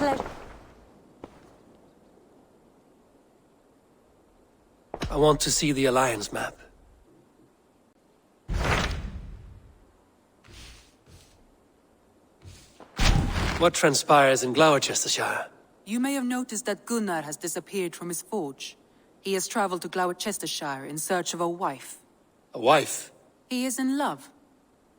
Pleasure. I want to see the Alliance map. What transpires in Glowecestrescire? You may have noticed that Gunnar has disappeared from his forge. He has traveled to Glowecestrescire in search of a wife. A wife? He is in love.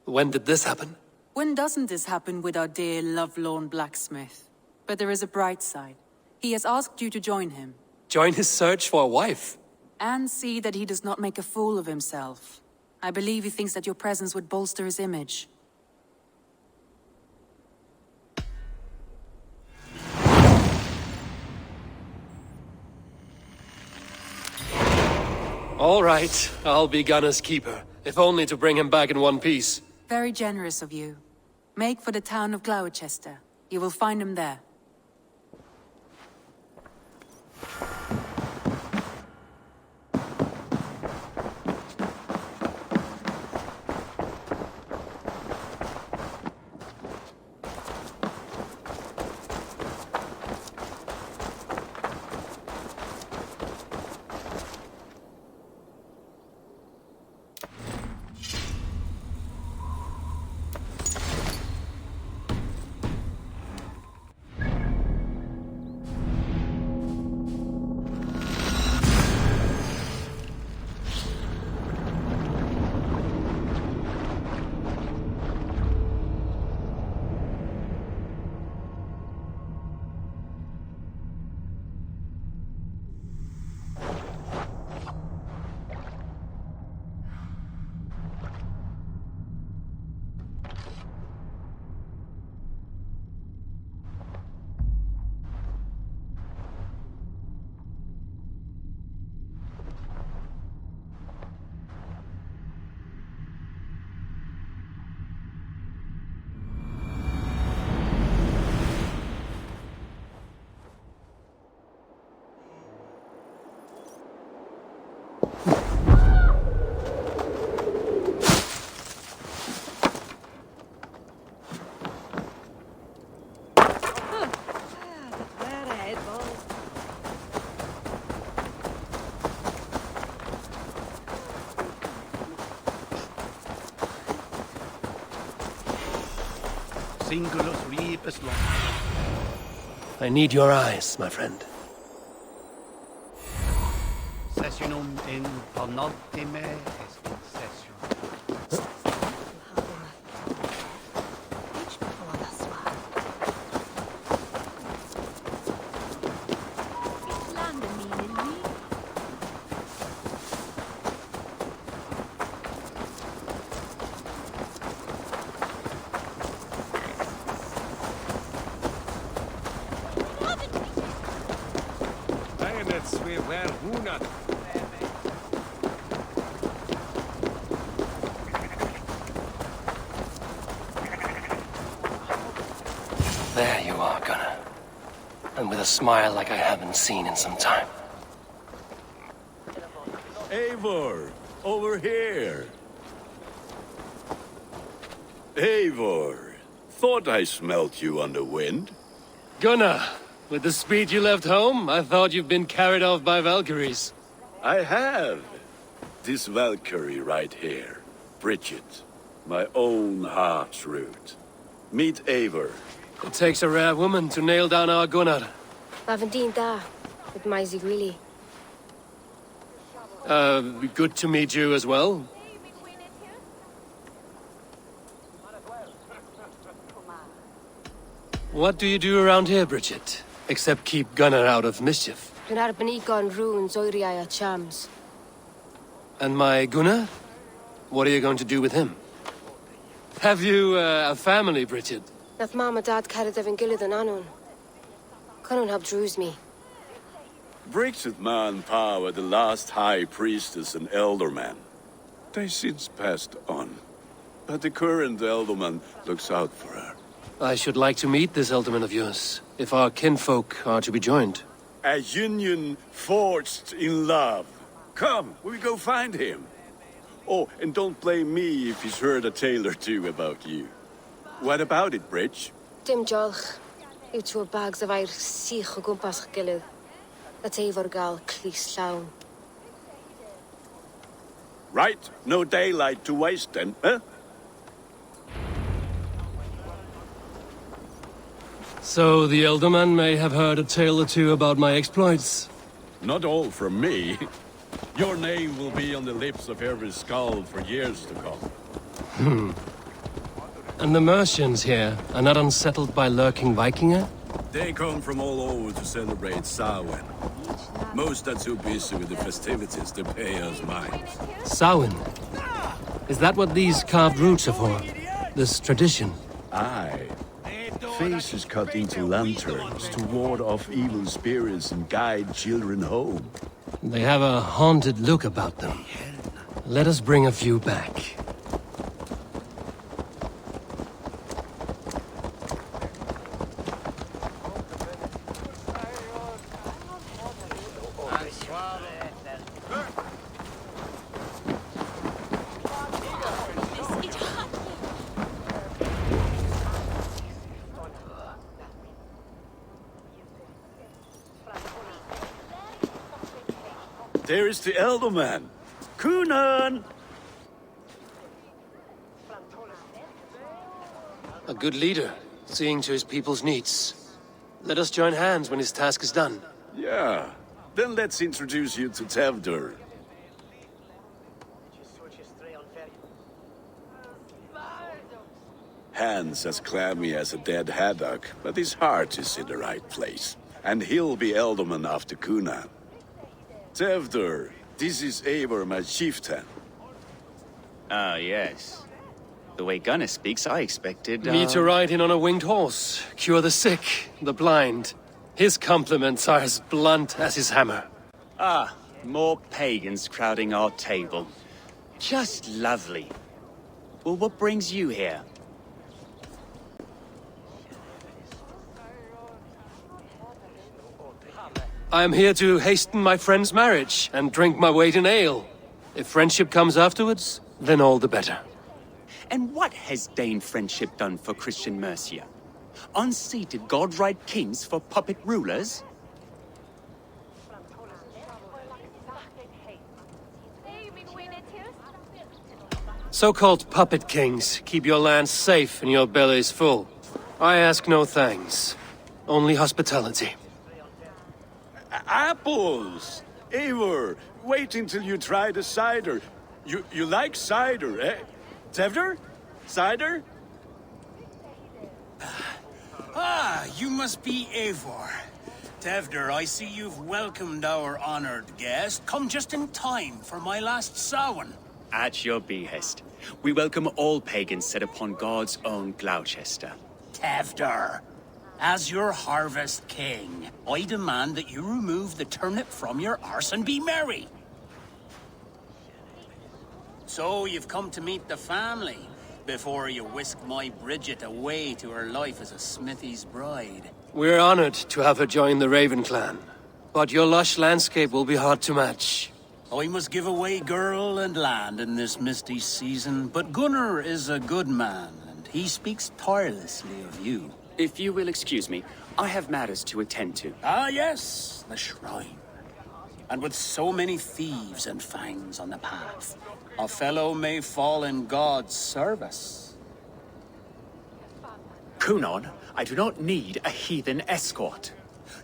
When did this happen? When doesn't this happen with our dear lovelorn blacksmith? But there is a bright side. He has asked you to join him. Join his search for a wife? And see that he does not make a fool of himself. I believe he thinks that your presence would bolster his image. All right, I'll be Gunnar's keeper, if only to bring him back in one piece. Very generous of you. Make for the town of Glowechester. You will find him there. I need your eyes, my friend. Sessionum in penultime est session. There you are, Gunnar. And with a smile like I haven't seen in some time. Eivor, over here. Eivor, thought I smelt you on the wind. Gunnar, with the speed you left home, I thought you'd been carried off by Valkyries. I have. This Valkyrie right here, Bridget, my own heart's root. Meet Eivor. It takes a rare woman to nail down our Gunnar. Lavendine da, with Maisy Greeley. Good to meet you as well. What do you do around here, Bridget? Except keep Gunnar out of mischief. Gunnar Benikon runes Oiriaya Chams. And my Gunnar? What are you going to do with him? Have you a family, Bridget? Nath Mama Dad carried Evan Gillid and Anun. Conun have drews me. Bridget man power the last high priestess and elderman. They since passed on. But the current elderman looks out for her. I should like to meet this elderman of yours, if our kinfolk are to be joined. A union forged in love. Come, we go find him. Oh, and don't blame me if he's heard a tale or two about you. What about it, Bridge? Dim Jolch. You two bags of air sich o gwmpas ych gilydd. That Eivor gal clis llawn. Right, no daylight to waste then, huh? So the Elderman may have heard a tale or two about my exploits. Not all from me. Your name will be on the lips of every skull for years to come. And the Mercians here are not unsettled by lurking Vikinger? They come from all over to celebrate Samhain. Most are too busy with the festivities to pay us mind. Samhain? Is that what these carved roots are for? This tradition? Aye. Faces cut into lanterns to ward off evil spirits and guide children home. They have a haunted look about them. Let us bring a few back. There is the Elderman. Kunan! A good leader, seeing to his people's needs. Let us join hands when his task is done. Yeah. Then let's introduce you to Tevdur. Hands as clammy as a dead haddock, but his heart is in the right place. And he'll be Elderman after Kunan. Tevdur, this is Eivor, my chieftain. Ah, yes. The way Gunnar speaks, I expected, Me to ride in on a winged horse, cure the sick, the blind. His compliments are as blunt as his hammer. Ah, more pagans crowding our table. Just lovely. Well, what brings you here? I am here to hasten my friend's marriage and drink my weight in ale. If friendship comes afterwards, then all the better. And what has Dane friendship done for Christian Mercia? Unseated godright kings for puppet rulers? So-called puppet kings keep your lands safe and your bellies full. I ask no thanks, only hospitality. Apples! Eivor, wait until you try the cider. You like cider, eh? Tevdur? Cider? Ah, you must be Eivor. Tevdur, I see you've welcomed our honored guest. Come just in time for my last Samhain. At your behest. We welcome all pagans set upon God's own Gloucester. Tevdur, as your harvest king, I demand that you remove the turnip from your arse and be merry. So you've come to meet the family before you whisk my Bridget away to her life as a smithy's bride. We're honored to have her join the Raven clan, but your lush landscape will be hard to match. I must give away girl and land in this misty season, but Gunnar is a good man, and he speaks tirelessly of you. If you will excuse me, I have matters to attend to. Ah, yes, the shrine. And with so many thieves and fangs on the path, a fellow may fall in God's service. Kunon, I do not need a heathen escort.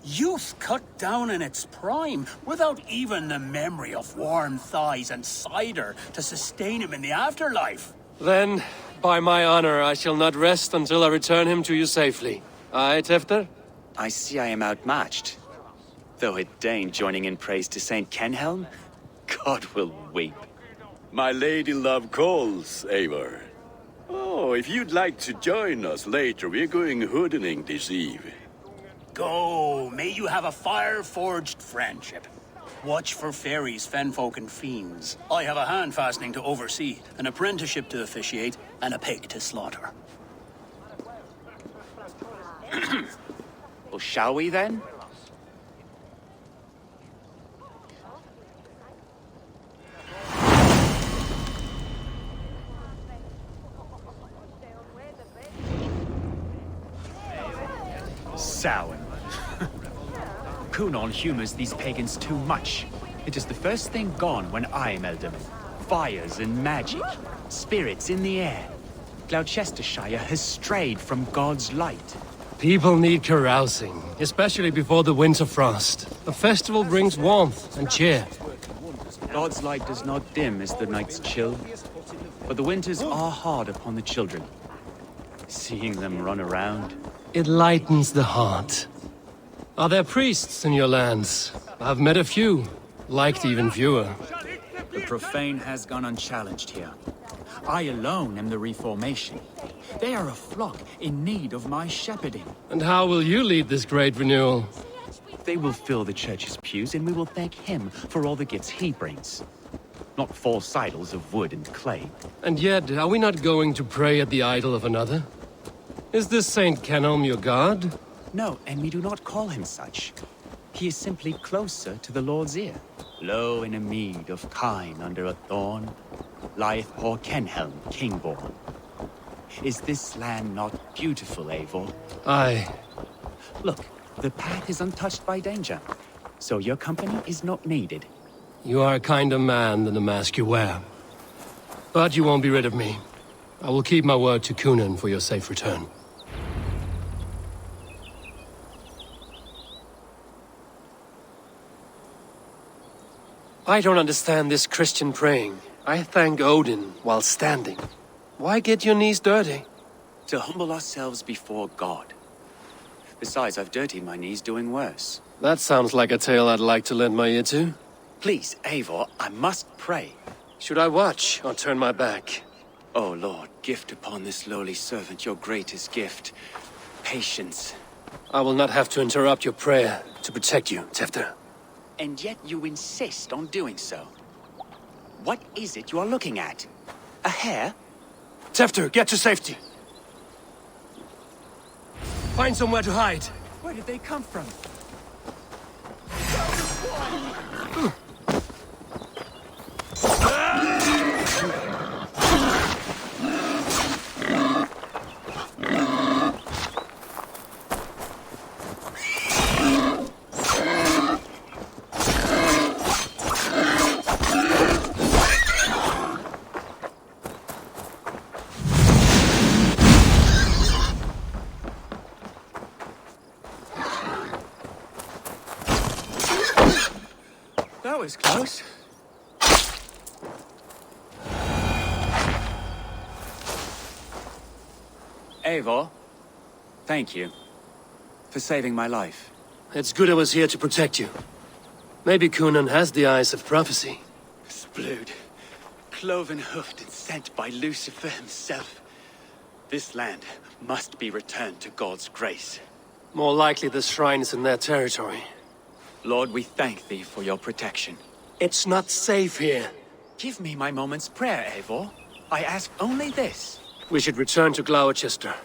Youth cut down in its prime, without even the memory of warm thighs and cider to sustain him in the afterlife. Then, by my honor, I shall not rest until I return him to you safely. Aye, Tefter? I see I am outmatched. Though a Dane joining in praise to Saint Kenhelm, God will weep. My lady love calls, Eivor. Oh, if you'd like to join us later, we're going hoodening this eve. Go, may you have a fire-forged friendship. Watch for fairies, fenfolk, and fiends. I have a hand fastening to oversee, an apprenticeship to officiate, and a pig to slaughter. Well, shall we then? Samhain. Cunon humors these pagans too much. It is the first thing gone when I am Ealdorman. Fires and magic, spirits in the air. Gloucestershire has strayed from God's light. People need carousing, especially before the winter frost. A festival brings warmth and cheer. God's light does not dim as the nights chill, but the winters are hard upon the children. Seeing them run around. It lightens the heart. Are there priests in your lands? I've met a few, liked even fewer. The profane has gone unchallenged here. I alone am the Reformation. They are a flock in need of my shepherding. And how will you lead this great renewal? They will fill the church's pews, and we will thank him for all the gifts he brings. Not false idols of wood and clay. And yet, are we not going to pray at the idol of another? Is this Saint Canom your god? No, and we do not call him such. He is simply closer to the Lord's ear. Low in a mead of kine under a thorn, lieth poor Kenhelm, king-born. Is this land not beautiful, Eivor? Aye. Look, the path is untouched by danger, so your company is not needed. You are a kinder man than the mask you wear. But you won't be rid of me. I will keep my word to Cunon for your safe return. I don't understand this Christian praying. I thank Odin while standing. Why get your knees dirty? To humble ourselves before God. Besides, I've dirtied my knees doing worse. That sounds like a tale I'd like to lend my ear to. Please, Eivor, I must pray. Should I watch or turn my back? Oh Lord, gift upon this lowly servant your greatest gift. Patience. I will not have to interrupt your prayer to protect you, Tefter. And yet you insist on doing so. What is it you are looking at? A hare? Tefter, get to safety! Find somewhere to hide! Where did they come from? That was close. Eivor, thank you for saving my life. It's good I was here to protect you. Maybe Cunon has the eyes of prophecy. Splood, cloven-hoofed and sent by Lucifer himself. This land must be returned to God's grace. More likely the shrine is in their territory. Lord, we thank thee for your protection. It's not safe here. Give me my moment's prayer, Eivor. I ask only this. We should return to Glowecestrescire.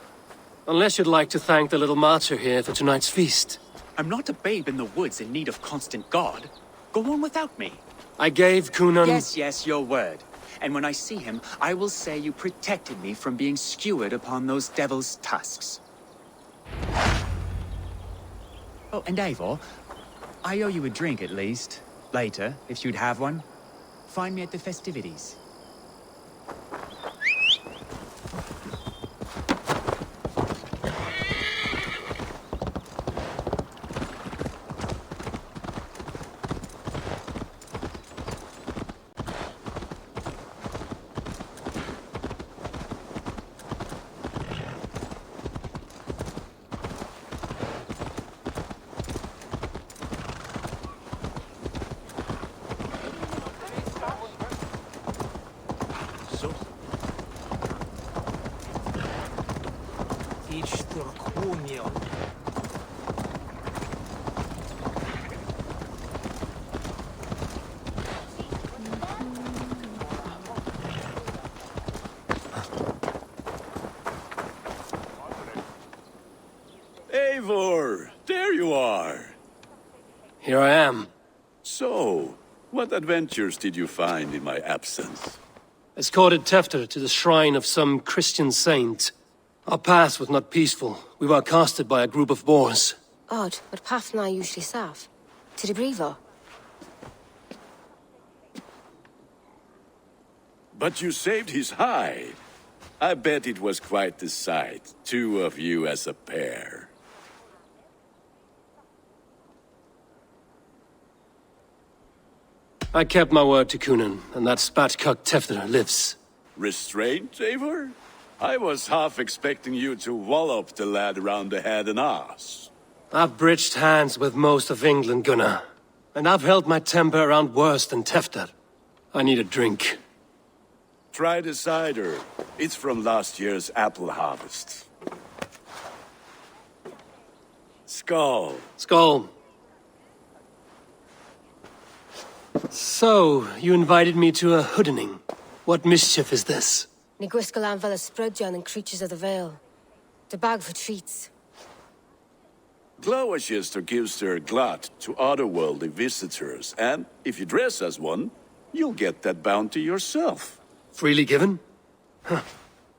Unless you'd like to thank the little martyr here for tonight's feast. I'm not a babe in the woods in need of constant guard. Go on without me. I gave Cunon... Yes, your word. And when I see him, I will say you protected me from being skewered upon those devil's tusks. Oh, and Eivor, I owe you a drink at least. Later, if you'd have one. Find me at the festivities. Eivor, there you are. Here I am. So, what adventures did you find in my absence? Escorted Tefter to the shrine of some Christian saint. Our past was not peaceful. We were accosted by a group of boars. Odd, but path na usually saff. To the brifo. But you saved his hide. I bet it was quite the sight, two of you as a pair. I kept my word to Coonan, and that spatchcock Tefter lives. Restraint, Eivor? I was half expecting you to wallop the lad around the head and ass. I've bridged hands with most of England, Gunnar. And I've held my temper around worse than Tefter. I need a drink. Try the cider. It's from last year's apple harvest. Skull. Skull. So, you invited me to a hoodening. What mischief is this? Ni gwisgal an fel y sprydjan and creatures of the Vale. The bag for treats. Glowecestrescire gives their glut to otherworldly visitors, and if you dress as one, you'll get that bounty yourself. Freely given? Huh.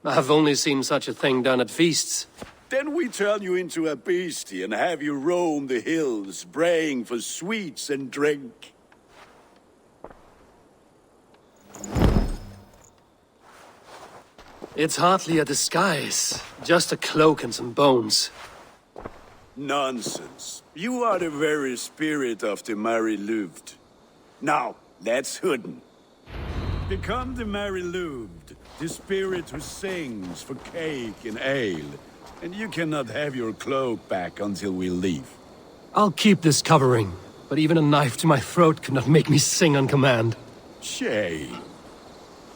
I've only seen such a thing done at feasts. Then we turn you into a beastie and have you roam the hills, braying for sweets and drink. It's hardly a disguise, just a cloak and some bones. Nonsense. You are the very spirit of the Mary Louved. Now, let's hooden. Become the Mary Louved, the spirit who sings for cake and ale, and you cannot have your cloak back until we leave. I'll keep this covering, but even a knife to my throat could not make me sing on command. Shame.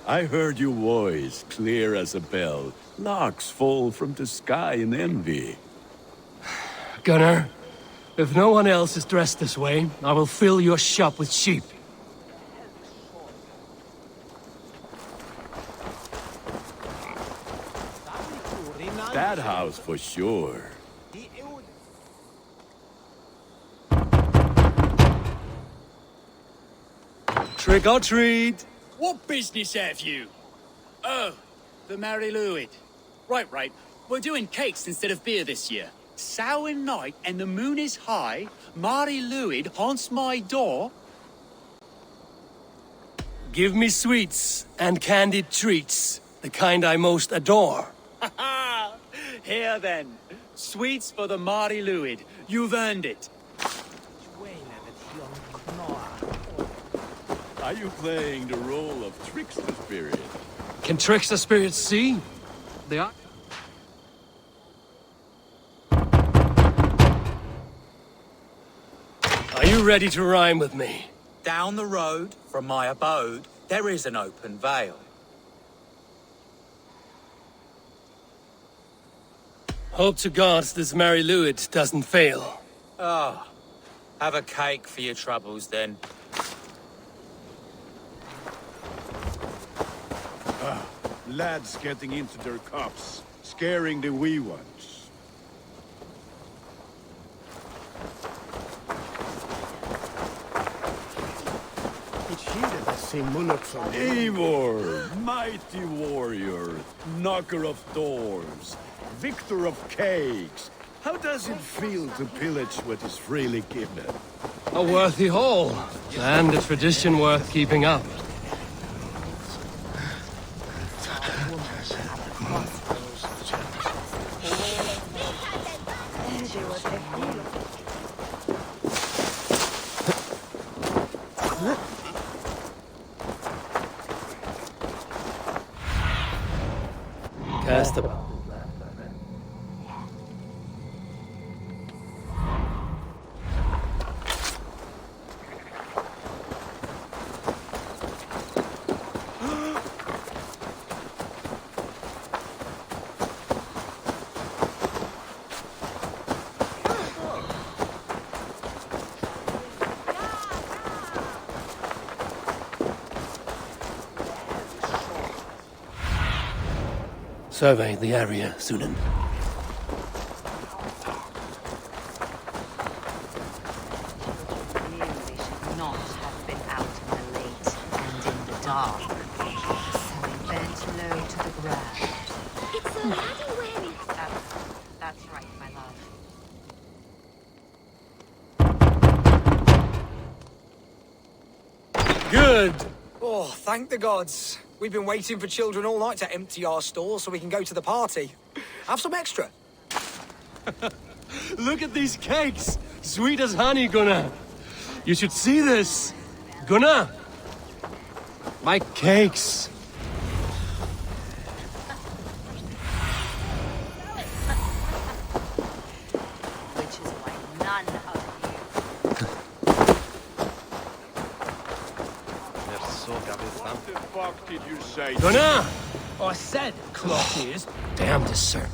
I heard your voice clear as a bell. Larks fall from the sky in envy. Gunnar, if no one else is dressed this way, I will fill your shop with sheep. That house for sure. Trick or treat! What business have you? Oh, the Mary Louid. Right. We're doing cakes instead of beer this year. Samhain night and the moon is high. Mary Louid haunts my door. Give me sweets and candied treats, the kind I most adore. Ha ha! Here then. Sweets for the Mary Louid. You've earned it. Are you playing the role of trickster spirit? Can trickster spirits see? They are. Are you ready to rhyme with me? Down the road from my abode, there is an open vale. Hope to God this Mary Louid doesn't fail. Ah, have a cake for your troubles then. Lads getting into their cups, scaring the wee ones. Eivor, mighty warrior, knocker of doors, victor of cakes. How does it feel to pillage what is freely given? A worthy haul, and a tradition worth keeping up. Cast about. Survey the area, Sunan. Clearly they should not have been out in the late and in the dark. So they bent low to the ground. It's a laddie wearing. That's right, my love. Good. Oh, thank the gods. We've been waiting for children all night to empty our stores so we can go to the party. Have some extra. Look at these cakes! Sweet as honey, Gunnar. You should see this. Gunnar! My cakes. Which is why none of What the fuck did you say? Gunnar! I said clock ears. Damn this, sir.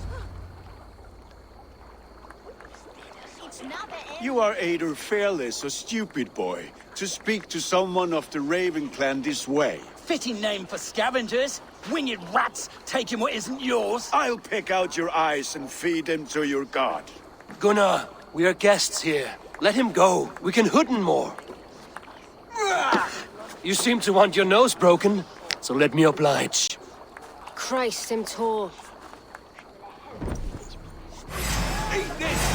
You are either fearless or stupid, boy, to speak to someone of the Raven clan this way. Fitting name for scavengers. Winged rats taking what isn't yours. I'll pick out your eyes and feed them to your god. Gunnar, we are guests here. Let him go. We can hood him more. You seem to want your nose broken, so let me oblige. Christ, him tall. Eat this!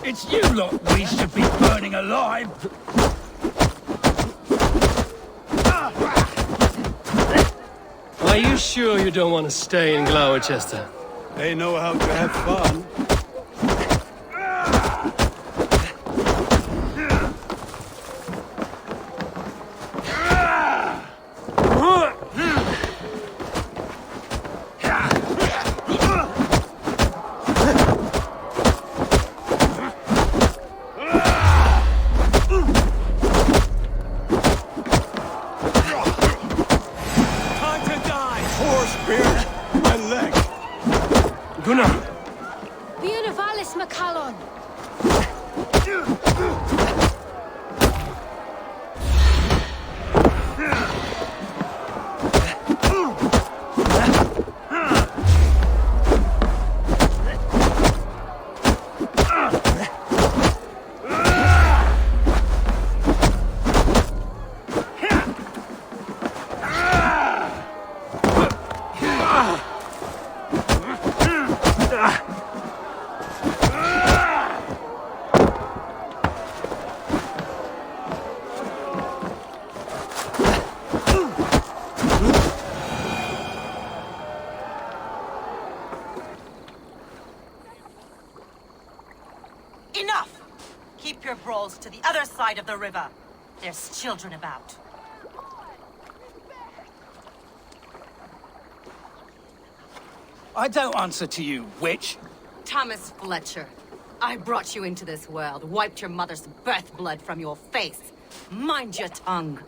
It's you lot we should be burning alive! Are you sure you don't want to stay in Glowecestrescire? They know how to have fun. Enough! Keep your brawls to the other side of the river. There's children about. I don't answer to you, witch. Thomas Fletcher, I brought you into this world, wiped your mother's birth blood from your face. Mind your tongue.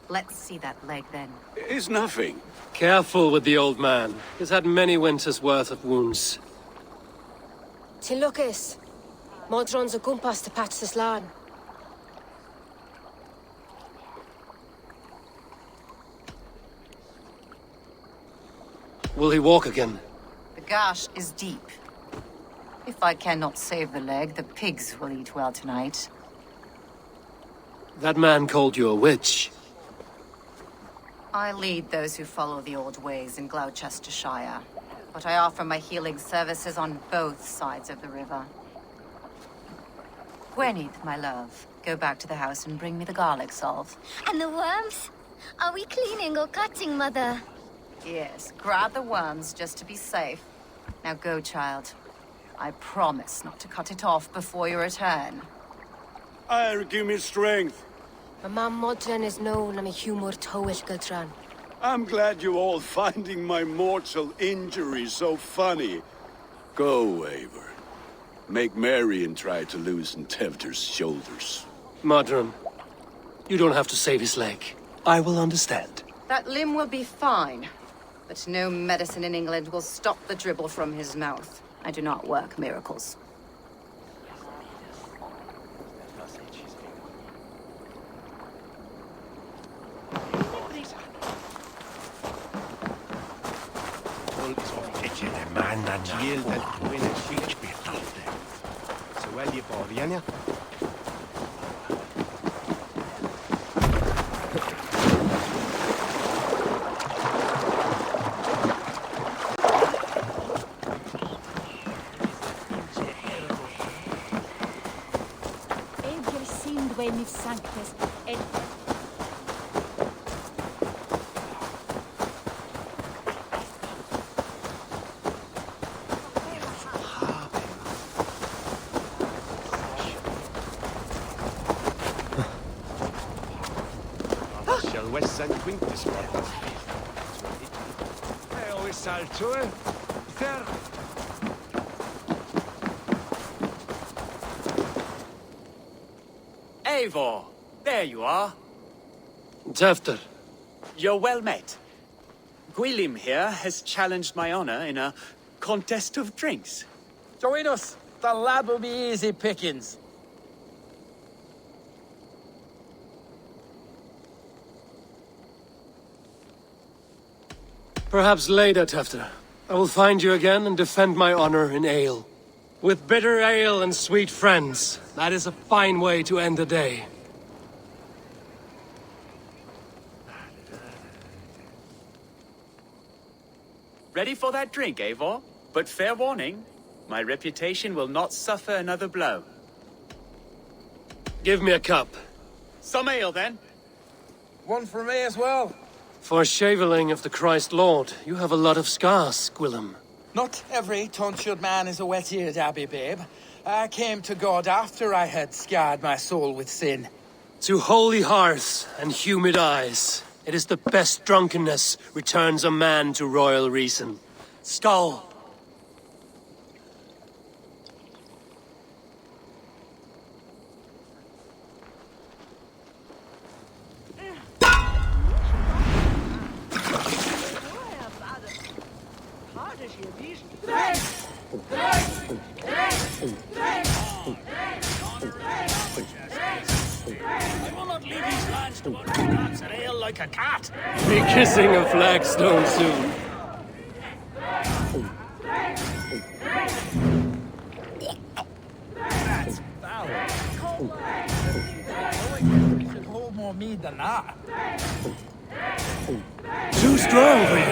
Let's see that leg, then. It's nothing. Careful with the old man. He's had many winters' worth of wounds. Till Lucas. Modron's a gumpas to patch this land. Will he walk again? The gash is deep. If I cannot save the leg, the pigs will eat well tonight. That man called you a witch. I lead those who follow the old ways in Gloucestershire, but I offer my healing services on both sides of the river. Gwenith, my love, go back to the house and bring me the garlic salve. And the worms? Are we cleaning or cutting, Mother? Yes, grab the worms just to be safe. Now go, child. I promise not to cut it off before you return. I'll give me strength. My mam Modron is known am a humor towel gadran. I'm glad you all finding my mortal injury so funny. Go, Eivor. Make merry and try to loosen Tevder's shoulders. Modron, you don't have to save his leg. I will understand. That limb will be fine, but no medicine in England will stop the dribble from his mouth. I do not work miracles. Ridwe mif sanctus, et Eivor, there you are. Tefter. You're well met. Gwilym here has challenged my honor in a contest of drinks. Join us. The lad will be easy pickings. Perhaps later, Tefter. I will find you again and defend my honor in ale. With bitter ale and sweet friends, that is a fine way to end the day. Ready for that drink, Eivor? But fair warning, my reputation will not suffer another blow. Give me a cup. Some ale, then. One for me as well. For shaveling of the Christ Lord, you have a lot of scars, Gwilym. Not every tonsured man is a wet-eared abbey, babe. I came to God after I had scarred my soul with sin. To holy hearths and humid eyes, it is the best drunkenness returns a man to royal reason. Skull! I will not leave these lands to unclaps and ale like a cat. Be kissing a flagstone soon. That's foul. You should hold more mead than that. Too strong for you.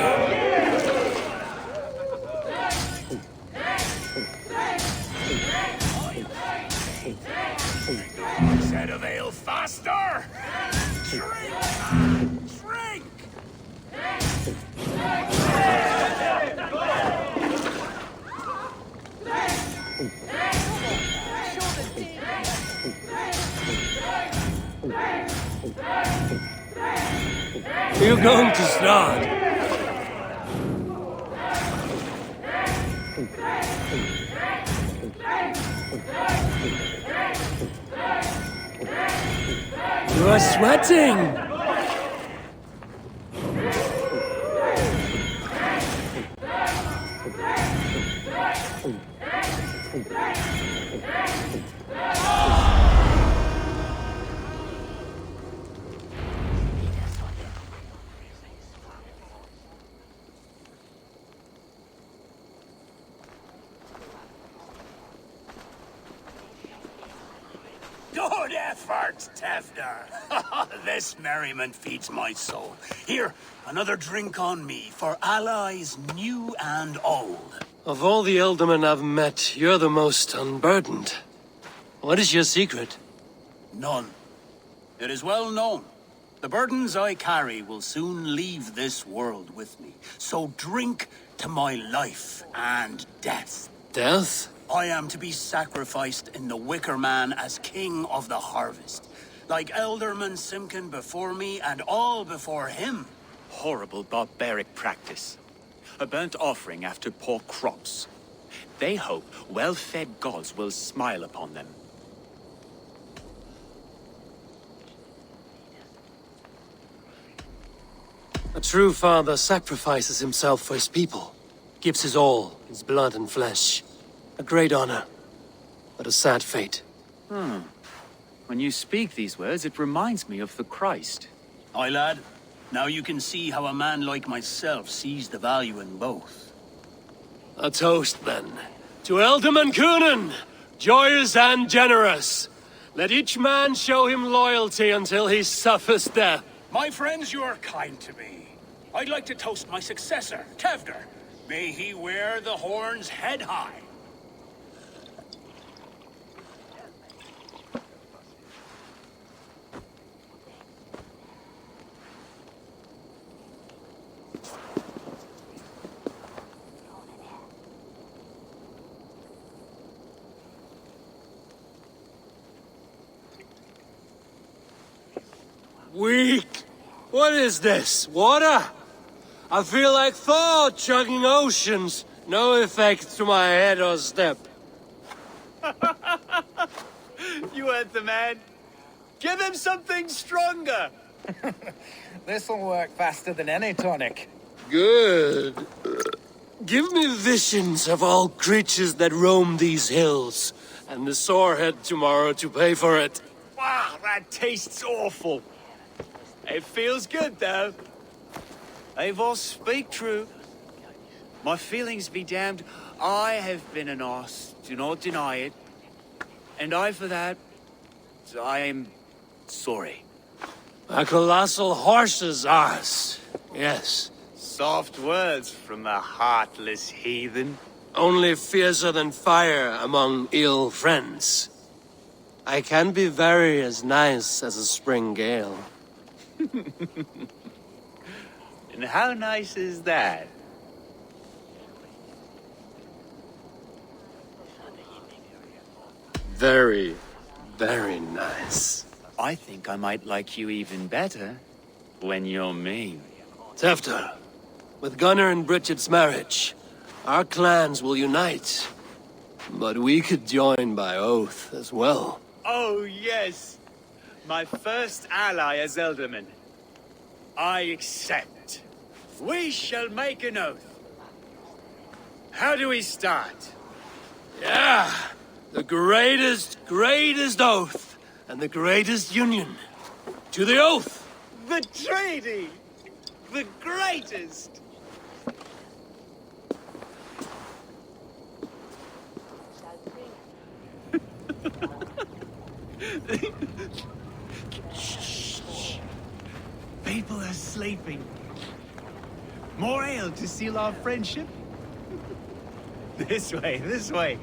Said of ale faster! Drink, man! Drink! You're going to start. You are sweating! Good effort, Tefter. This merriment feeds my soul. Here, another drink on me for allies new and old. Of all the ealdormen I've met, you're the most unburdened. What is your secret? None. It is well known. The burdens I carry will soon leave this world with me. So drink to my life and death. Death? I am to be sacrificed in the Wicker Man as king of the harvest. Like Elderman Simkin before me and all before him. Horrible barbaric practice. A burnt offering after poor crops. They hope well-fed gods will smile upon them. A true father sacrifices himself for his people. Gives his all, his blood and flesh. A great honor, but a sad fate. When you speak these words, it reminds me of the Christ. Aye, lad. Now you can see how a man like myself sees the value in both. A toast, then. To Ealdorman Coonan, joyous and generous. Let each man show him loyalty until he suffers death. My friends, you are kind to me. I'd like to toast my successor, Tefter. May he wear the horns head high. Weak! What is this? Water? I feel like Thor chugging oceans. No effect to my head or step. You heard the man. Give him something stronger. This'll work faster than any tonic. Good. Give me visions of all creatures that roam these hills, and the sorehead tomorrow to pay for it. Wow, that tastes awful. It feels good, though. Eivor, speak true. My feelings be damned. I have been an arse, do not deny it. And I, for that, I am sorry. A colossal horse's arse, yes. Soft words from a heartless heathen. Only fiercer than fire among ill friends. I can be very as nice as a spring gale. And how nice is that? Very, very nice. I think I might like you even better when you're me. Tefter, with Gunnar and Bridget's marriage, our clans will unite. But we could join by oath as well. Oh, yes. My first ally as Elderman. I accept. We shall make an oath. How do we start? Yeah! The greatest oath, and the greatest union. To the oath! The treaty! The greatest! Shh. People are sleeping. More ale to seal our friendship? This way, this way.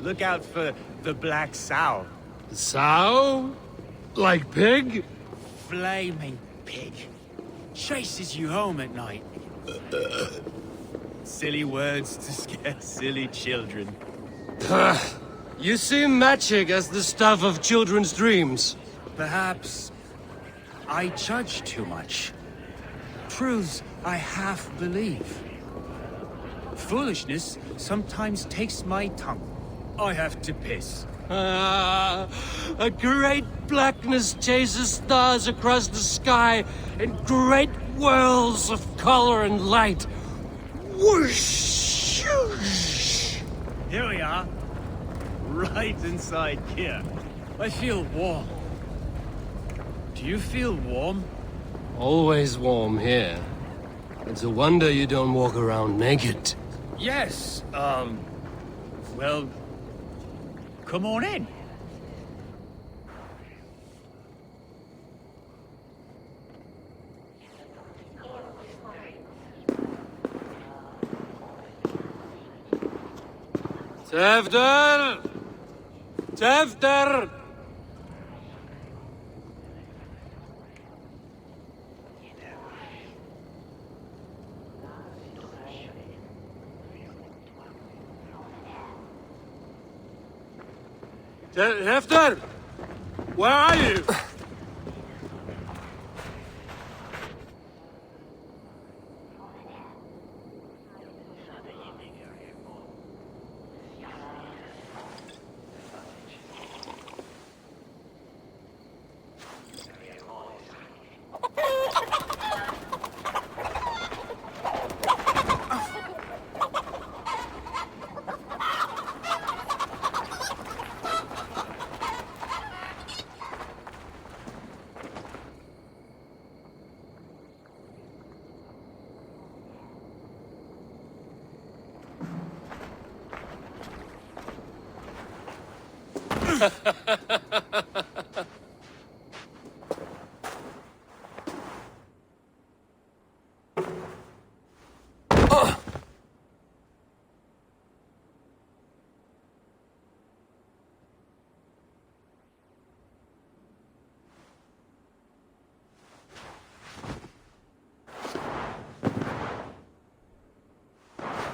Look out for the black sow. Sow? Like pig? Flaming pig. Chases you home at night. Silly words to scare silly children. You seem magic as the stuff of children's dreams. Perhaps I judge too much. Truths I half believe. Foolishness sometimes takes my tongue. I have to piss. A great blackness chases stars across the sky in great whirls of color and light. Whoosh! Here we are. Right inside here. I feel warm. Do you feel warm? Always warm here. It's a wonder you don't walk around naked. Yes, well, come on in. Tefter! Tefter! Tefter! Where are you?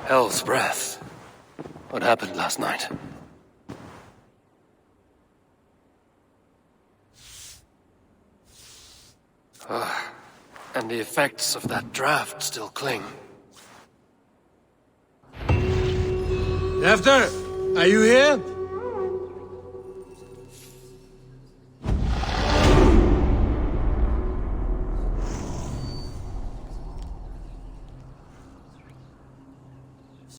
Hell's breath. What happened last night? And the effects of that draft still cling. After, are you here?